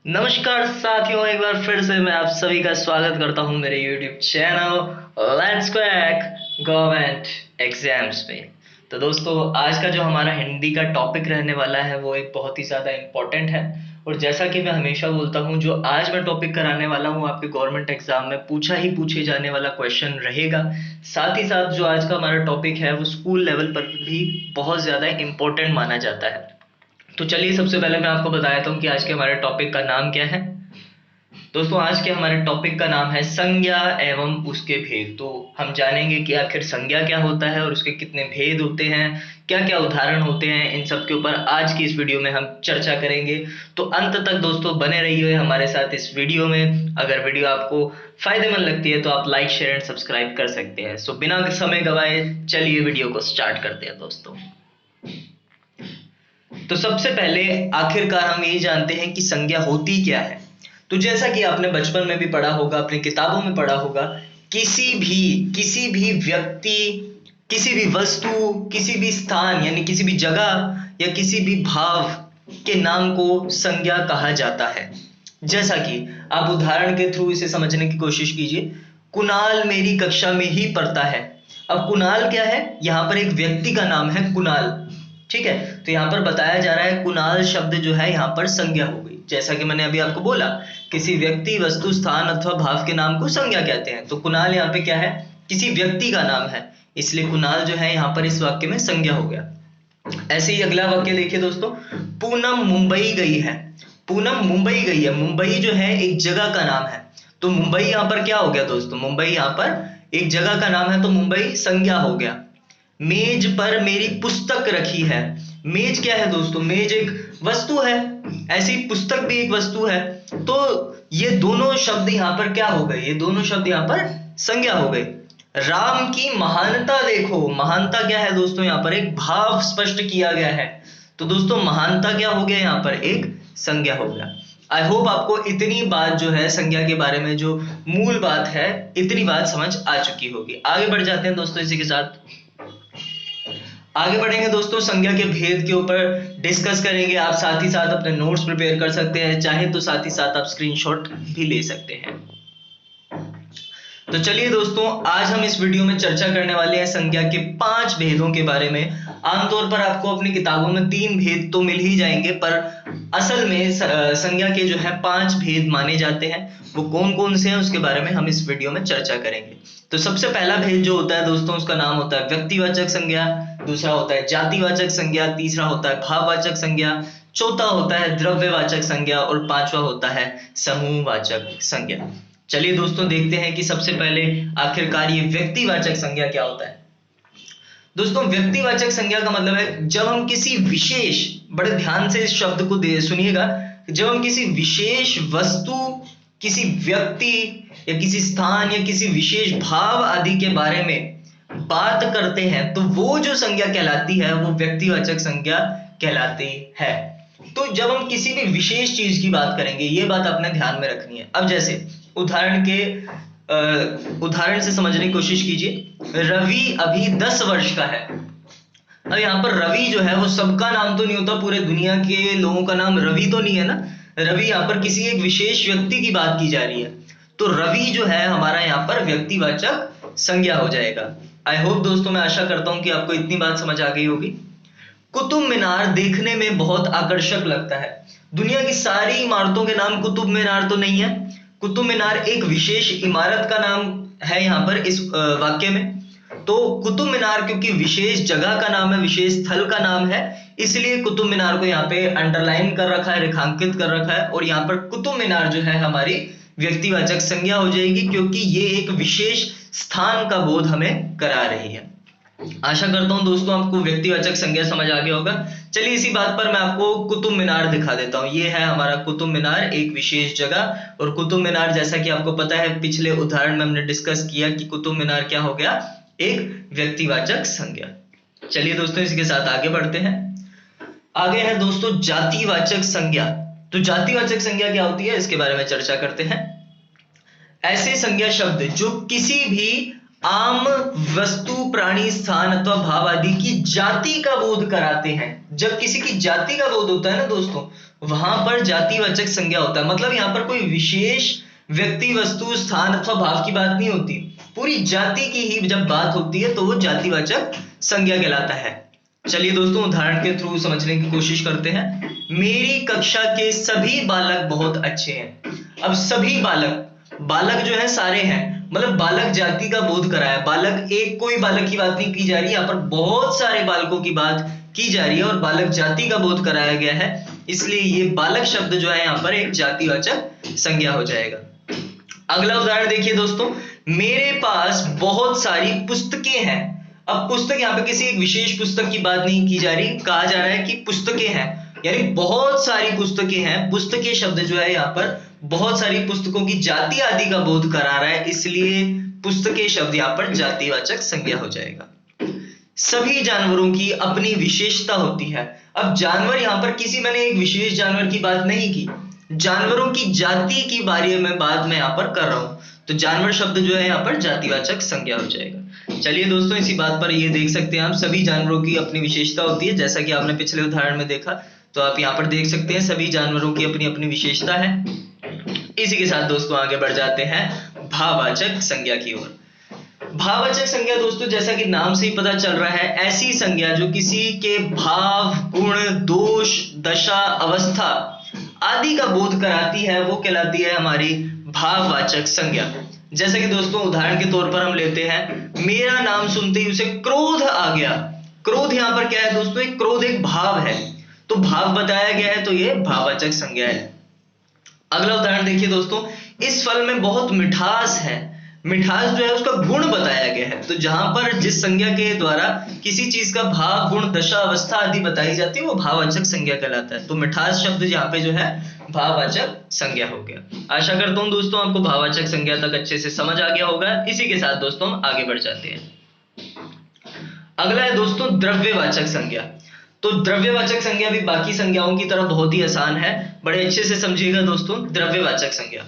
नमस्कार साथियों, एक बार फिर से मैं आप सभी का स्वागत करता हूं मेरे YouTube channel let's crack government exams पे। तो दोस्तों, आज का जो हमारा हिंदी का टॉपिक रहने वाला है वो एक बहुत ही ज़्यादा इम्पोर्टेंट है। और जैसा कि मैं हमेशा बोलता हूं, जो आज मैं टॉपिक कराने वाला हूं आपके गवर्नमेंट एग्जाम में पूछे जाने वाला क्वेश्चन रहेगा। साथ ही साथ जो आज का हमारा टॉपिक है वो स्कूल लेवल पर भी बहुत ज़्यादा इम्पोर्टेंट माना जाता है। तो चलिए, सबसे पहले मैं आपको बता देता हूँ कि आज के हमारे टॉपिक का नाम क्या है। दोस्तों, आज के हमारे टॉपिक का नाम है संज्ञा एवं उसके भेद। तो हम जानेंगे कि आखिर संज्ञा क्या होता है और उसके कितने भेद होते हैं, क्या क्या उदाहरण होते हैं, इन सब के ऊपर आज की इस वीडियो में हम चर्चा करेंगे। तो अंत तक दोस्तों बने रहिए हमारे साथ इस वीडियो में। अगर वीडियो आपको फायदेमंद लगती है तो आप लाइक, शेयर एंड सब्सक्राइब कर सकते हैं। सो बिना समय गवाए चलिए वीडियो को स्टार्ट करते हैं दोस्तों। तो सबसे पहले आखिरकार हम ये जानते हैं कि संज्ञा होती क्या है। तो जैसा कि आपने बचपन में भी पढ़ा होगा, अपनी किताबों में पढ़ा होगा, किसी भी व्यक्ति, किसी भी वस्तु, किसी भी स्थान यानी किसी भी जगह या किसी भी भाव के नाम को संज्ञा कहा जाता है। जैसा कि आप उदाहरण के थ्रू इसे समझने की कोशिश कीजिए। कुणाल मेरी कक्षा में ही पढ़ता है। अब कुणाल क्या है? यहाँ पर एक व्यक्ति का नाम है कुणाल। ठीक है, तो यहाँ पर बताया जा रहा है कुणाल शब्द जो है यहाँ पर संज्ञा हो गई। जैसा कि मैंने अभी आपको बोला, किसी व्यक्ति, वस्तु, स्थान अथवा भाव के नाम को संज्ञा कहते हैं। तो कुणाल यहाँ पे क्या है? किसी व्यक्ति का नाम है, इसलिए कुणाल जो है यहाँ पर इस वाक्य में संज्ञा हो गया। ऐसे ही अगला वाक्य देखिए दोस्तों, पूनम मुंबई गई है। पूनम मुंबई गई है। मुंबई जो है एक जगह का नाम है, तो मुंबई यहाँ पर क्या हो गया दोस्तों? मुंबई यहाँ पर एक जगह का नाम है, तो मुंबई संज्ञा हो गया। मेज पर मेरी पुस्तक रखी है। मेज क्या है दोस्तों? मेज एक वस्तु है, ऐसी पुस्तक भी एक वस्तु है। तो ये दोनों शब्द यहाँ पर क्या हो गए? ये दोनों शब्द यहाँ पर संज्ञा हो गए। राम की महानता देखो। महानता क्या है दोस्तों? यहाँ पर एक भाव स्पष्ट किया गया है। तो दोस्तों, महानता क्या हो गया? यहाँ पर एक संज्ञा हो गया। आई होप आपको इतनी बात जो है संज्ञा के बारे में, जो मूल बात है, इतनी बात समझ आ चुकी होगी। आगे बढ़ जाते हैं दोस्तों, इसी के साथ आगे बढ़ेंगे दोस्तों। संज्ञा के भेद के ऊपर डिस्कस करेंगे। आप साथ ही साथ अपने नोट्स प्रिपेयर कर सकते हैं, चाहे तो साथ ही साथ आप स्क्रीनशॉट भी ले सकते हैं। तो चलिए दोस्तों, आज हम इस वीडियो में चर्चा करने वाले हैं संज्ञा के 5 भेदों के बारे में। आमतौर पर आपको अपनी किताबों में 3 भेद तो मिल ही जाएंगे, पर असल में संज्ञा के जो है 5 भेद माने जाते हैं। वो कौन कौन से हैं उसके बारे में हम इस वीडियो में चर्चा करेंगे। तो सबसे पहला भेद जो होता है दोस्तों, उसका नाम होता है व्यक्तिवाचक संज्ञा। दूसरा होता है जातिवाचक संज्ञा। तीसरा होता है भाववाचक संज्ञा। चौथा होता है द्रव्यवाचक संज्ञा और पांचवा होता है समूहवाचक संज्ञा। चलिए दोस्तों, देखते हैं कि सबसे पहले आखिरकार ये व्यक्तिवाचक संज्ञा क्या होता है। दोस्तों, व्यक्तिवाचक संज्ञा का मतलब है जब हम किसी विशेष, बड़े ध्यान से इस शब्द को सुनिएगा, जब हम किसी विशेष वस्तु, किसी व्यक्ति या किसी स्थान या किसी विशेष भाव आदि के बारे में बात करते हैं, तो वो जो संज्ञा कहलाती है वो व्यक्तिवाचक संज्ञा कहलाती है। तो जब हम किसी भी विशेष चीज की बात करेंगे, ये बात आपने ध्यान में रखनी है। अब जैसे उदाहरण से समझने की कोशिश कीजिए। रवि अभी 10 वर्ष का है। अब यहाँ पर रवि जो है वो सबका नाम तो नहीं होता, पूरे दुनिया के लोगों का नाम रवि तो नहीं है ना। रवि यहाँ पर किसी एक विशेष व्यक्ति की बात की जा रही है, तो रवि जो है हमारा यहाँ पर व्यक्तिवाचक संज्ञा हो जाएगा। आई होप दोस्तों, मैं आशा करता हूं कि आपको इतनी बात समझ आ गई होगी। कुतुब मीनार देखने में बहुत आकर्षक लगता है। दुनिया की सारी इमारतों के नाम कुतुब मीनार तो नहीं है। कुतुब मीनार एक विशेष इमारत का नाम है यहाँ पर इस वाक्य में। तो कुतुब मीनार क्योंकि विशेष जगह का नाम है, विशेष स्थल का नाम है, इसलिए कुतुब मीनार को यहाँ पे अंडरलाइन कर रखा है, रेखांकित कर रखा है। और यहाँ पर कुतुब मीनार जो है हमारी व्यक्तिवाचक संज्ञा हो जाएगी, क्योंकि ये एक विशेष स्थान का बोध हमें करा रही है। आशा करता हूं दोस्तों आपको व्यक्तिवाचक संज्ञा समझ आ गया होगा। चलिए, इसी बात पर मैं आपको कुतुब मीनार दिखा देता हूं। ये है हमारा कुतुब मीनार, एक विशेष जगह। और कुतुब मीनार, जैसा कि आपको पता है, पिछले उदाहरण में हमने डिस्कस किया कि कुतुब मीनार क्या हो गया? एक व्यक्तिवाचक संज्ञा। चलिए दोस्तों, इसके साथ आगे बढ़ते हैं। आगे है दोस्तों जातिवाचक संज्ञा। तो जातिवाचक संज्ञा क्या होती है, इसके बारे में चर्चा करते हैं। ऐसे संज्ञा शब्द जो किसी भी आम वस्तु, प्राणी, स्थान अथवा भाव आदि की जाति का बोध कराते हैं। जब किसी की जाति का बोध होता है ना दोस्तों, वहां पर जातिवाचक संज्ञा होता है। मतलब यहाँ पर कोई विशेष व्यक्ति, वस्तु, स्थान अथवा भाव की बात नहीं होती, पूरी जाति की ही जब बात होती है तो वो जातिवाचक संज्ञा कहलाता है। चलिए दोस्तों उदाहरण के थ्रू समझने की कोशिश करते हैं। मेरी कक्षा के सभी बालक बहुत अच्छे हैं। अब सभी बालक, बालक जो है सारे हैं, मतलब बालक जाति का बोध कराया। बालक एक कोई बालक की बात नहीं की जा रही, यहाँ पर बहुत सारे बालकों की बात की जा रही है और बालक जाति का बोध कराया गया है, इसलिए ये बालक शब्द जो है यहाँ पर एक जातिवाचक संज्ञा हो जाएगा। अगला उदाहरण देखिए दोस्तों, मेरे पास बहुत सारी पुस्तकें हैं। अब पुस्तक यहाँ पे किसी एक विशेष पुस्तक की बात नहीं की जा रही, कहा जा रहा है कि पुस्तकें हैं, यानी बहुत सारी पुस्तकें हैं। पुस्तकें शब्द जो है यहाँ पर बहुत सारी पुस्तकों की जाति आदि का बोध करा रहा है, इसलिए पुस्तकें शब्द यहाँ पर जातिवाचक संज्ञा हो जाएगा। सभी जानवरों की अपनी विशेषता होती है। अब जानवर यहाँ पर किसी, मैंने एक विशेष जानवर की बात नहीं की, जानवरों की जाति की बारे में बात मैं यहाँ पर कर रहा हूं, तो जानवर शब्द जो है यहाँ पर जातिवाचक संज्ञा हो जाएगा। चलिए दोस्तों इसी बात पर ये देख सकते हैं आप, सभी जानवरों की अपनी विशेषता होती है, जैसा कि आपने पिछले उदाहरण में देखा, तो आप यहाँ पर देख सकते हैं सभी जानवरों की अपनी अपनी विशेषता है। इसी के साथ दोस्तों आगे बढ़ जाते हैं भाववाचक संज्ञा की ओर। भाववाचक संज्ञा दोस्तों जैसा कि नाम से ही पता चल रहा है, ऐसी संज्ञा जो किसी के भाव, गुण, दोष, दशा, अवस्था आदि का बोध कराती है, वो कहलाती है हमारी भाववाचक संज्ञा। जैसे कि दोस्तों उदाहरण के तौर पर हम लेते हैं, मेरा नाम सुनते ही उसे क्रोध आ गया। क्रोध यहाँ पर क्या है दोस्तों, एक क्रोध एक भाव है, तो भाव बताया गया है, तो ये भाववाचक संज्ञा है। अगला उदाहरण देखिए दोस्तों, इस फल में बहुत मिठास है। मिठास जो है उसका गुण बताया गया है, तो जहां पर जिस संज्ञा के द्वारा किसी चीज का भाव, गुण, दशा, अवस्था आदि बताई जाती है वो भाववाचक संज्ञा कहलाता है। तो मिठास शब्द यहाँ पे जो है भाववाचक संज्ञा हो गया। आशा करता हूं दोस्तों आपको भाववाचक संज्ञा तक अच्छे से समझ आ गया होगा। इसी के साथ दोस्तों हम आगे बढ़ जाते हैं। अगला है दोस्तों द्रव्यवाचक संज्ञा। तो द्रव्यवाचक संज्ञा भी बाकी संज्ञाओं की तरह बहुत ही आसान है, बड़े अच्छे से समझिएगा दोस्तों। द्रव्यवाचक संज्ञा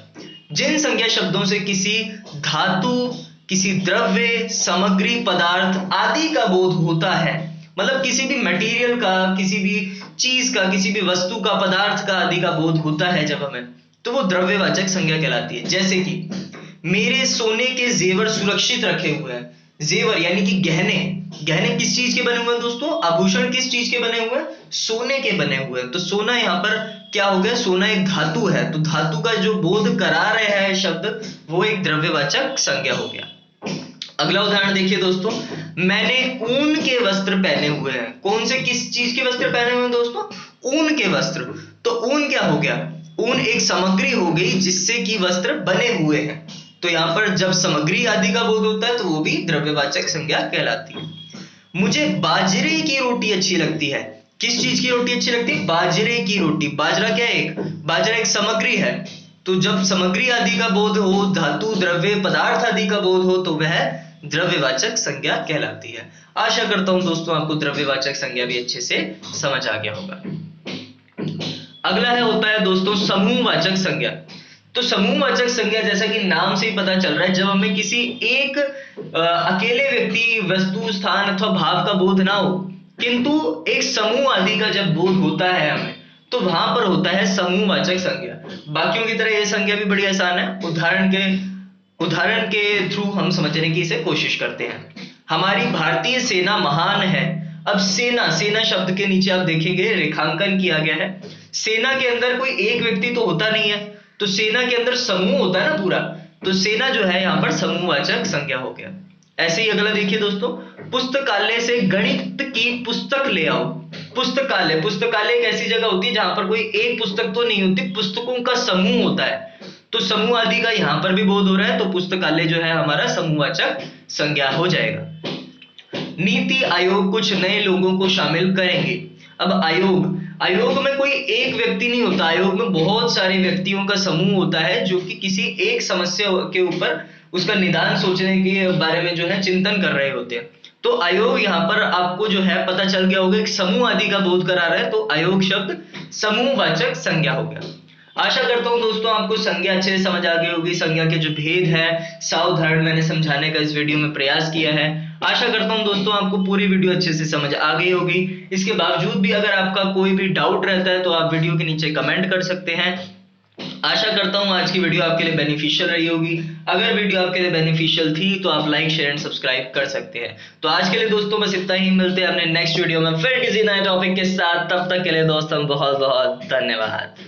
जिन संज्ञा शब्दों से किसी धातु, किसी द्रव्य, सामग्री, पदार्थ आदि का बोध होता है, मतलब किसी भी मटेरियल का, किसी भी चीज का, किसी भी वस्तु का, पदार्थ का आदि का बोध होता है जब हमें, तो वो द्रव्यवाचक संज्ञा कहलाती है। जैसे कि मेरे सोने के जेवर सुरक्षित रखे हुए हैं। जेवर यानी कि गहने, गहने किस चीज के बने हुए हैं दोस्तों, आभूषण किस चीज के बने हुए हैं, सोने के बने हुए हैं। तो सोना यहाँ पर क्या हो गया, सोना एक धातु है, तो धातु का जो बोध करा रहा है शब्द, वो एक द्रव्यवाचक संज्ञा हो गया। अगला उदाहरण देखिए दोस्तों, मैंने ऊन के वस्त्र पहने हुए हैं। कौन से, किस चीज के वस्त्र पहने हुए हैं दोस्तों, ऊन के वस्त्र। तो ऊन क्या हो गया, ऊन एक सामग्री हो गई जिससे कि वस्त्र बने हुए हैं। तो यहाँ पर जब सामग्री आदि का बोध होता है तो वो भी द्रव्यवाचक संज्ञा कहलाती है। मुझे बाजरे की रोटी अच्छी लगती है। किस चीज की रोटी अच्छी लगती है, बाजरे की रोटी। बाजरा क्या है, बाजरा एक सामग्री है, तो जब सामग्री आदि का बोध हो, धातु, द्रव्य, पदार्थ आदि का बोध हो, तो वह द्रव्यवाचक संज्ञा कहलाती है। आशा करता हूं दोस्तों आपको द्रव्यवाचक संज्ञा भी अच्छे से समझ आ गया होगा। अगला होता है दोस्तों समूहवाचक संज्ञा। तो समूहवाचक संज्ञा जैसा कि नाम से ही पता चल रहा है, जब हमें किसी एक अकेले व्यक्ति, वस्तु, स्थान अथवा भाव का बोध ना हो, किंतु एक समूह आदि का जब बोध होता है हमें, तो वहां पर होता है समूहवाचक संज्ञा। बाकियों की तरह यह संज्ञा भी बड़ी आसान है। उदाहरण के थ्रू हम समझने की इसे कोशिश करते हैं। हमारी भारतीय सेना महान है। अब सेना, सेना शब्द के नीचे आप देखेंगे रेखांकन किया गया है। सेना के अंदर कोई एक व्यक्ति तो होता नहीं है, तो सेना के अंदर समूह होता है ना पूरा, तो सेना जो है यहाँ पर समूहवाचक संज्ञा हो गया। ऐसे ही अगला देखिए दोस्तों, पुस्तकालय से गणित की पुस्तक ले आओ। पुस्तकालय, पुस्तकालय एक ऐसी जगह होती है जहां पर कोई एक पुस्तक तो नहीं होती, पुस्तकों का समूह होता है, तो समूह आदि का यहाँ पर भी बोध हो रहा है, तो पुस्तकालय जो है हमारा समूहवाचक संज्ञा हो जाएगा। नीति आयोग कुछ नए लोगों को शामिल करेंगे। अब आयोग, आयोग में कोई एक व्यक्ति नहीं होता, आयोग में बहुत सारे व्यक्तियों का समूह होता है जो कि किसी एक समस्या के ऊपर उसका निदान सोचने के बारे में जो है चिंतन कर रहे होते हैं। तो आयोग यहाँ पर आपको जो है पता चल गया होगा, एक समूह आदि का बोध करा रहा है, तो आयोग शब्द समूहवाचक संज्ञा हो गया। आशा करता हूं दोस्तों आपको संज्ञा अच्छे से समझ आ गई होगी। संज्ञा के जो भेद है, सावधारण मैंने समझाने का इस वीडियो में प्रयास किया है। आशा करता हूँ दोस्तों आपको पूरी वीडियो अच्छे से समझ आ गई होगी। इसके बावजूद भी अगर आपका कोई भी डाउट रहता है तो आप वीडियो के नीचे कमेंट कर सकते हैं। आशा करता हूँ आज की वीडियो आपके लिए बेनिफिशियल रही होगी। अगर वीडियो आपके लिए बेनिफिशियल थी तो आप लाइक शेयर एंड सब्सक्राइब कर सकते हैं। तो आज के लिए दोस्तों बस इतना ही, मिलते हैं अपने नेक्स्ट वीडियो में फिर किसी नए टॉपिक के साथ। तब तक के लिए दोस्तों बहुत बहुत धन्यवाद।